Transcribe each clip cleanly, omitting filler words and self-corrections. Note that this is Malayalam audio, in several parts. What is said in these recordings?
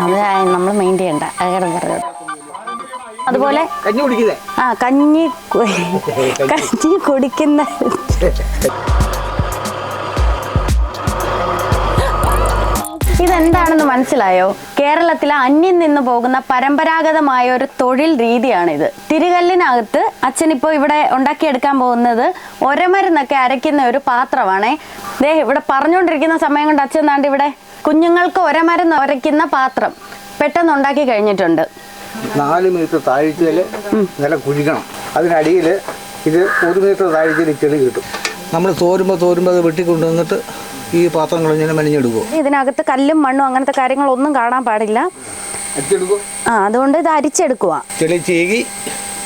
അത് നമ്മൾ മെയിൻ ചെയ്യണ്ട അയാളും പറഞ്ഞു. അതുപോലെ കഞ്ഞി കുടിക്കുന്ന ഇതെന്താണെന്ന് മനസ്സിലായോ? കേരളത്തിലെ അന്യം നിന്ന് പോകുന്ന പരമ്പരാഗതമായ ഒരു തൊഴിൽ രീതിയാണിത്. തിരികല്ലിനകത്ത് അച്ഛനിപ്പോൾ ഇവിടെ ഉണ്ടാക്കിയെടുക്കാൻ പോകുന്നത് ഒരമരുന്നൊക്കെ അരയ്ക്കുന്ന ഒരു പാത്രമാണേ. ദേ ഇവിടെ പറഞ്ഞുകൊണ്ടിരിക്കുന്ന സമയം കൊണ്ട് അച്ഛൻ താണ്ട് ഇവിടെ കുഞ്ഞുങ്ങൾക്ക് ഒരമരുന്ന് ഉരയ്ക്കുന്ന പാത്രം പെട്ടെന്ന് ഉണ്ടാക്കി കഴിഞ്ഞിട്ടുണ്ട്. 4 മീറ്റർ താഴ്ചയിൽ നിലം കുഴിക്കണം. അതിനടിയിൽ ഇത് 1 മീറ്റർ താഴ്ചയിൽ ചെളി കിട്ടും. നമ്മൾ തോരുമ്പോൾ അത് വെട്ടിക്കൊണ്ടുവന്നിട്ട് ഈ പാത്രങ്ങൾ ഇങ്ങനെ മെനഞ്ഞെടുക്കും. ഇതിനകത്ത് കല്ലും മണ്ണും അങ്ങനത്തെ കാര്യങ്ങളൊന്നും കാണാൻ പാടില്ല. അതുകൊണ്ട് ഇത് അരിച്ചെടുക്കുക. ചെളി ചീകി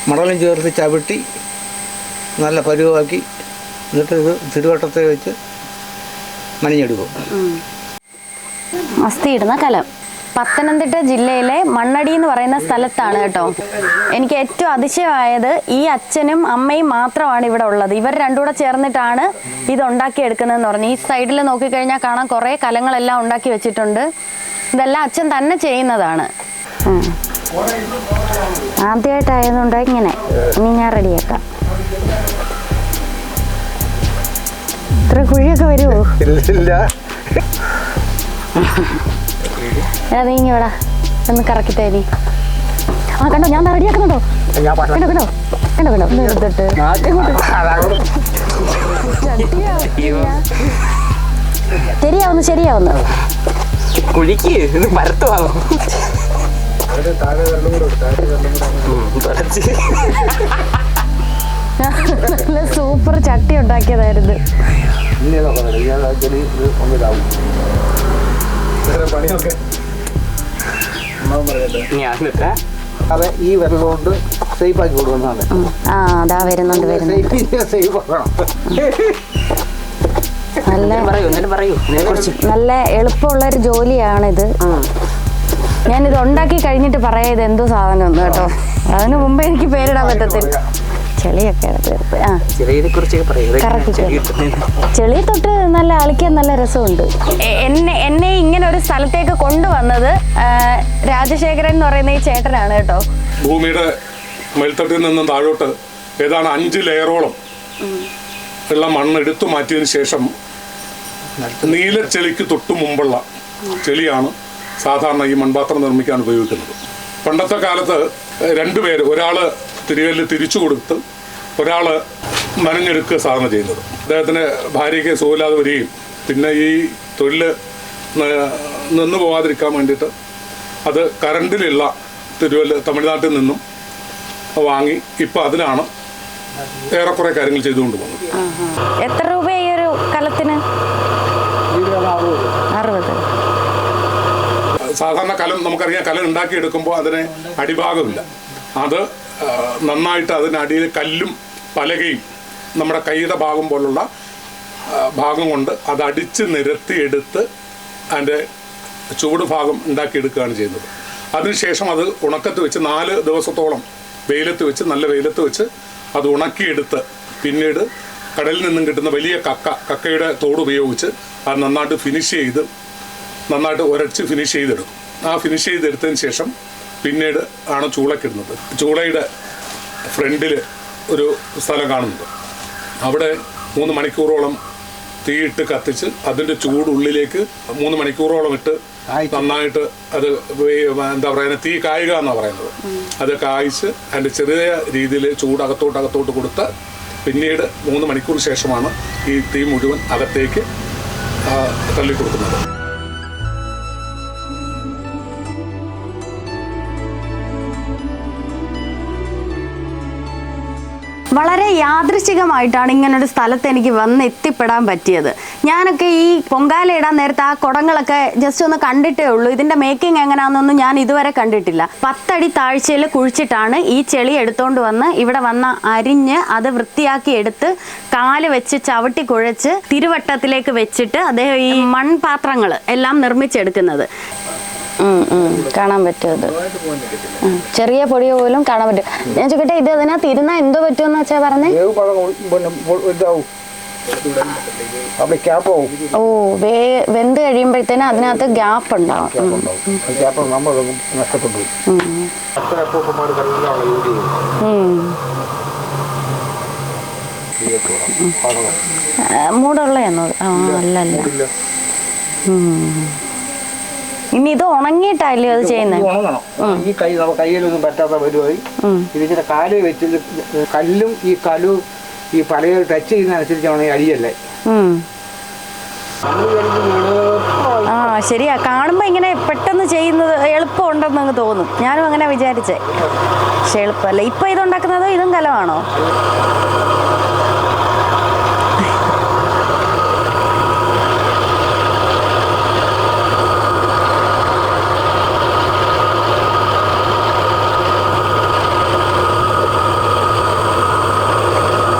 മണലും ചേർത്ത് ചവിട്ടി നല്ല പരുവാക്കി എന്നിട്ട് ഇത് തിരുവട്ടത്തെ വെച്ച് മെനഞ്ഞെടുക്കും. അസ്ഥി ഇടുന്ന കലം പത്തനംതിട്ട ജില്ലയിലെ മണ്ണടി എന്ന് പറയുന്ന സ്ഥലത്താണ് കേട്ടോ. എനിക്ക് ഏറ്റവും അതിശയമായത് ഈ അച്ഛനും അമ്മയും മാത്രമാണ് ഇവിടെ ഉള്ളത്. ഇവർ രണ്ടുകൂടെ ചേർന്നിട്ടാണ് ഇത് ഉണ്ടാക്കിയെടുക്കുന്നതെന്ന് പറഞ്ഞു. ഈ സൈഡിൽ നോക്കിക്കഴിഞ്ഞാൽ കാണാൻ കുറേ കലങ്ങളെല്ലാം ഉണ്ടാക്കി വെച്ചിട്ടുണ്ട്. ഇതെല്ലാം അച്ഛൻ തന്നെ ചെയ്യുന്നതാണ്. ആദ്യമായിട്ടായതുകൊണ്ട് ഇങ്ങനെ ഇനി ഞാൻ റെഡിയാക്കാം. ഇത്ര കുഴിയൊക്കെ വരുമോ? നീങ്ങി വേടാ ഒന്ന് കറക്കി തരി. കണ്ടോ ഞാൻ റെഡിയാക്കുന്നുണ്ടോ? കണ്ടോ എടുത്തിട്ട് ശരിയാവുന്നു നല്ല സൂപ്പർ ചട്ടി ഉണ്ടാക്കിയതായിരുന്നു. അതെ ഈ വെള്ളം കൊണ്ട് സേഫ് ആക്കി കൊടുക്കുന്നതാണ്. അതാ വരുന്നുണ്ട് നല്ല എളുപ്പമുള്ളൊരു ജോലിയാണിത്. ഞാനിത് ഉണ്ടാക്കി കഴിഞ്ഞിട്ട് പറയാം ഇത് എന്തോ സാധനം ഒന്ന് കേട്ടോ. അതിനു മുമ്പ് എനിക്ക് പേരിടാൻ പറ്റത്തില്ല. ചെളിയൊക്കെ ചെളി തൊട്ട് നല്ല അളിക്കാൻ നല്ല രസമുണ്ട്. എന്നെ ഇങ്ങനെ ഒരു സ്ഥലത്തേക്ക് കൊണ്ടുവന്നത് രാജശേഖരൻ എന്ന് പറയുന്ന ഈ ചേട്ടനാണ് കേട്ടോ. ഭൂമിയുടെ മേൽത്തട്ടിൽ നിന്നും താഴോട്ട് ഏതാണ്ട് 5 ലെയറോളം ഉള്ള മണ്ണ് എടുത്തു മാറ്റിയതിനു ശേഷം നീലച്ചെളിക്ക് തൊട്ടു മുമ്പുള്ള ചെളിയാണ് സാധാരണ ഈ മൺപാത്രം നിർമ്മിക്കാൻ ഉപയോഗിക്കുന്നത്. പണ്ടത്തെ കാലത്ത് 2 പേര്, ഒരാള് തിരികല്ല് തിരിച്ചു കൊടുത്ത് ഒരാള് മനഞ്ഞെടുക്കുക സാധന ചെയ്യുന്നത്. അദ്ദേഹത്തിന് ഭാര്യയ്ക്ക് സുഖമില്ലാതെ വരികയും പിന്നെ ഈ തൊഴിൽ നിന്നു പോകാതിരിക്കാൻ വേണ്ടിയിട്ട് അത് കറണ്ടിലുള്ള തിരുവല്ല തമിഴ്നാട്ടിൽ നിന്നും വാങ്ങി ഇപ്പം അതിനാണ് ഏറെക്കുറെ കാര്യങ്ങൾ ചെയ്തുകൊണ്ട് പോകുന്നത്. എത്ര രൂപ ഈ ഒരു കലത്തിന്? 60. സാധാരണ കലം നമുക്കറിയാം, കലം ഉണ്ടാക്കിയെടുക്കുമ്പോൾ അതിന് അടിഭാഗമില്ല. അത് നന്നായിട്ട് അതിനടിയിൽ കല്ലും പലകയും നമ്മുടെ കൈയുടെ ഭാഗം പോലുള്ള ഭാഗം കൊണ്ട് അത് അടിച്ച് നിരത്തിയെടുത്ത് അതിൻ്റെ ചൂട് ഭാഗം ഉണ്ടാക്കിയെടുക്കുകയാണ് ചെയ്യുന്നത്. അതിനുശേഷം അത് ഉണക്കത്ത് വെച്ച് 4 ദിവസത്തോളം വെയിലത്ത് വെച്ച് നല്ല വെയിലത്ത് വെച്ച് അത് ഉണക്കിയെടുത്ത് പിന്നീട് കടലിൽ നിന്നും കിട്ടുന്ന വലിയ കക്കയുടെ തോട് ഉപയോഗിച്ച് അത് നന്നായിട്ട് ഫിനിഷ് ചെയ്ത് നന്നായിട്ട് ഉരച്ച് ഫിനിഷ് ചെയ്തെടുക്കും. ആ ഫിനിഷ് ചെയ്തെടുത്തതിന് ശേഷം പിന്നീട് ആണ് ചൂളക്കിടുന്നത്. ചൂളയുടെ ഫ്രണ്ടിൽ ഒരു സ്ഥലം കാണുന്നുണ്ട്. അവിടെ 3 മണിക്കൂറോളം തീയിട്ട് കത്തിച്ച് അതിൻ്റെ ചൂട് ഉള്ളിലേക്ക് 3 മണിക്കൂറോളം ഇട്ട് നന്നായിട്ട് അത് എന്താ പറയുക, തീ കായുക എന്നാണ് പറയുന്നത്. അത് കായ്ച്ച് അതിൻ്റെ ചെറിയ രീതിയിൽ ചൂട് അകത്തോട്ട് കൊടുത്ത് പിന്നീട് 3 മണിക്കൂർ ശേഷമാണ് ഈ തീ മുഴുവൻ അകത്തേക്ക് തള്ളിക്കൊടുക്കുന്നത്. വളരെ യാദൃശ്ചികമായിട്ടാണ് ഇങ്ങനൊരു സ്ഥലത്ത് എനിക്ക് വന്ന് എത്തിപ്പെടാൻ പറ്റിയത്. ഞാനൊക്കെ ഈ പൊങ്കാല ഇടാൻ നേരത്തെ ആ കുടങ്ങളൊക്കെ ജസ്റ്റ് ഒന്ന് കണ്ടിട്ടേ ഉള്ളൂ. ഇതിന്റെ മേക്കിംഗ് എങ്ങനെയാണെന്നൊന്നും ഞാൻ ഇതുവരെ കണ്ടിട്ടില്ല. 10 അടി താഴ്ചയിൽ കുഴിച്ചിട്ടാണ് ഈ ചെളി എടുത്തോണ്ട് വന്ന് ഇവിടെ വന്ന് അരിഞ്ഞ് അത് വൃത്തിയാക്കി എടുത്ത് കാല് വെച്ച് ചവിട്ടി കുഴച്ച് തിരുവട്ടത്തിലേക്ക് വെച്ചിട്ട് അദ്ദേഹം ഈ മൺപാത്രങ്ങൾ എല്ലാം നിർമ്മിച്ചെടുക്കുന്നത്. കാണാൻ പറ്റും. ഇത് ചെറിയ പൊടി പോലും കാണാൻ പറ്റും. ഞാൻ ചോദിക്കട്ടെ, ഇത് അതിനകത്ത് ഇരുന്നാ എന്തോ പറ്റുമെന്ന് വെച്ചാ പറഞ്ഞേ? അവിടെ ക്യാപ്പാവും. ഓ, വെന്ത് കഴിയുമ്പോഴത്തേനും അതിനകത്ത് ഗ്യാപ്പ് ഉണ്ടാവും. ക്യാപ്പ് നമ്മൾ നഷ്ടപ്പെട്ടു. മൂടുള്ളയാണോ? അല്ലല്ല. ഇനി ഇത് ഉണങ്ങിയിട്ടല്ലേ അത് ചെയ്യുന്നത്? ഉണങ്ങണം. ഈ കയ്യിലൊന്നും പറ്റാത്ത പരിപാടി ഇതിന്റെ കാല് വെച്ചിട്ട് കല്ലും ഈ കലു ഈ പലയെ ടച്ച് ചെയ്യുന്നതനുസരിച്ചാണ് ഈ അടിയല്ലേ. ആ ശരിയാ, കാണുമ്പോ ഇങ്ങനെ പെട്ടെന്ന് ചെയ്യുന്നത് എളുപ്പമുണ്ടെന്ന് അങ്ങ് തോന്നും. ഞാനും അങ്ങനെ വിചാരിച്ചേ, പക്ഷെ എളുപ്പമല്ല. ഇപ്പൊ ഇതുണ്ടാക്കുന്നത് ഇതും കലമാണോ?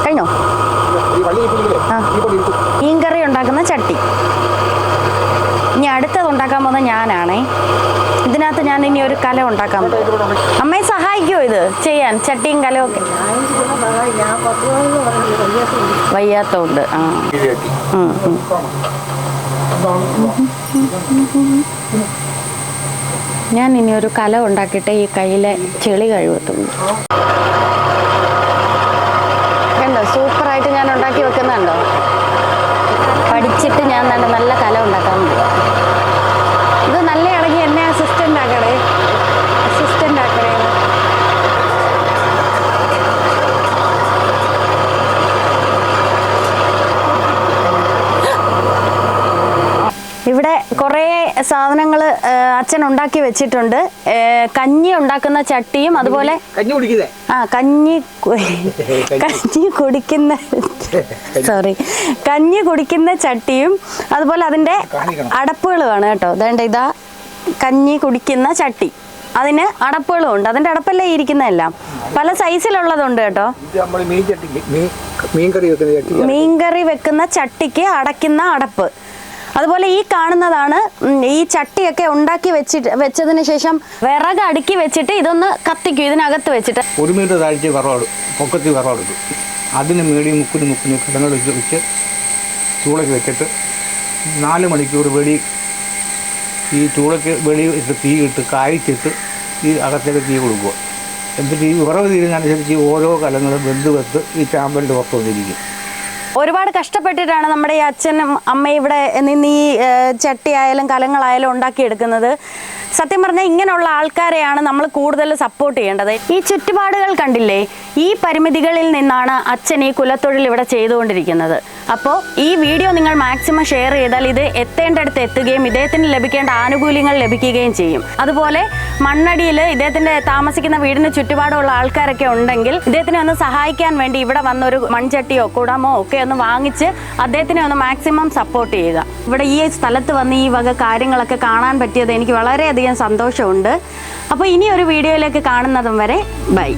കഴിഞ്ഞോ? മീൻകറി ഉണ്ടാക്കുന്ന ചട്ടി. ഇനി അടുത്തത് ഉണ്ടാക്കാൻ പോകുന്നത് ഞാനാണേ. ഇതിനകത്ത് ഞാൻ ഇനി ഒരു കലം ഉണ്ടാക്കാൻ പോകും. അമ്മയെ സഹായിക്കുമോ ഇത് ചെയ്യാൻ? ചട്ടിയും കലവും ഒക്കെ വയ്യാത്തോണ്ട്. ആ ഞാൻ ഇനി ഒരു കലം ഉണ്ടാക്കിയിട്ട് ഈ കയ്യിലെ ചെളി കഴിവത്തുള്ളൂ. കണ്ടോ, സൂപ്പറായിട്ട് ഞാൻ ഉണ്ടാക്കി വെക്കുന്നുണ്ടോ? പഠിച്ചിട്ട് ഞാൻ നല്ല കലം ഉണ്ടാക്കാൻ പോകും. ഇത് നല്ലയാണെങ്കിൽ എന്നെ അസിസ്റ്റൻ്റ് ആക്കണേ. ഇവിടെ കുറേ സാധനങ്ങൾ അച്ഛൻ ഉണ്ടാക്കി വെച്ചിട്ടുണ്ട്. കഞ്ഞി ഉണ്ടാക്കുന്ന ചട്ടിയും അതുപോലെ കഞ്ഞി കുടിക്കുന്ന ചട്ടിയും അതുപോലെ അതിൻ്റെ അടപ്പുകളുമാണ് കേട്ടോ. അതേണ്ട ഇതാ കഞ്ഞി കുടിക്കുന്ന ചട്ടി, അതിന് അടപ്പുകളും ഉണ്ട്. അതിൻ്റെ അടപ്പല്ലേ ഇരിക്കുന്നതെല്ലാം പല സൈസിലുള്ളതുണ്ട് കേട്ടോ. മീൻകറി വെക്കുന്ന ചട്ടിക്ക് അടയ്ക്കുന്ന അടപ്പ്. അതുപോലെ ഈ കാണുന്നതാണ് ഈ ചട്ടിയൊക്കെ ഉണ്ടാക്കി വെച്ചതിന് ശേഷം വിറക് അടുക്കി വെച്ചിട്ട് ഇതൊന്ന് കത്തിക്കും ഇതിനകത്ത് വെച്ചിട്ട്. 1 മീറ്റർ താഴ്ച പൊക്കത്തിൽ വിറവെടുക്കും. അതിന് മേടി മുക്കിന് കിടങ്ങൾ വെച്ച് ചൂളയ്ക്ക് വെച്ചിട്ട് 4 മണിക്കൂർ ഈ ചൂളയ്ക്ക് ഇട്ട് തീ ഇട്ട് കായ്ച്ചിട്ട് ഈ അകത്തേക്ക് തീ കൊടുക്കുക. എന്നിട്ട് ഈ വിറവ് തീരുന്നതനുസരിച്ച് ഓരോ കലങ്ങളും വെന്ത് ഈ ചാമ്പലിൻ്റെ പുറത്ത് വന്നിരിക്കും. ഒരുപാട് കഷ്ടപ്പെട്ടിട്ടാണ് നമ്മുടെ ഈ അച്ഛനും അമ്മയും ഇവിടെ നിന്ന് ഈ ചട്ടി ആയാലും കലങ്ങളായാലും ഉണ്ടാക്കിയെടുക്കുന്നത്. സത്യം പറഞ്ഞാൽ ഇങ്ങനെയുള്ള ആൾക്കാരെയാണ് നമ്മൾ കൂടുതൽ സപ്പോർട്ട് ചെയ്യേണ്ടത്. ഈ ചുറ്റുപാടുകൾ കണ്ടില്ലേ, ഈ പരിമിതികളിൽ നിന്നാണ് അച്ഛൻ ഈ കുലത്തൊഴിൽ ഇവിടെ ചെയ്തുകൊണ്ടിരിക്കുന്നത്. അപ്പോൾ ഈ വീഡിയോ നിങ്ങൾ മാക്സിമം ഷെയർ ചെയ്താൽ ഇത് എത്തേണ്ടടുത്ത് എത്തുകയും ഇദ്ദേഹത്തിന് ലഭിക്കേണ്ട ആനുകൂല്യങ്ങൾ ലഭിക്കുകയും ചെയ്യും. അതുപോലെ മണ്ണടിയിൽ ഇദ്ദേഹത്തിൻ്റെ താമസിക്കുന്ന വീടിന് ചുറ്റുപാടുള്ള ആൾക്കാരൊക്കെ ഉണ്ടെങ്കിൽ ഇദ്ദേഹത്തിനെ ഒന്ന് സഹായിക്കാൻ വേണ്ടി ഇവിടെ വന്നൊരു മൺചട്ടിയോ കുടമോ ഒക്കെ ഒന്ന് വാങ്ങിച്ച് അദ്ദേഹത്തിനെ ഒന്ന് മാക്സിമം സപ്പോർട്ട് ചെയ്യുക. ഇവിടെ ഈ സ്ഥലത്ത് വന്ന് ഈ വക കാര്യങ്ങളൊക്കെ കാണാൻ പറ്റിയത് എനിക്ക് വളരെയധികം സന്തോഷമുണ്ട്. അപ്പോൾ ഇനി ഒരു വീഡിയോയിലേക്ക് കാണുന്നതും വരെ ബൈ.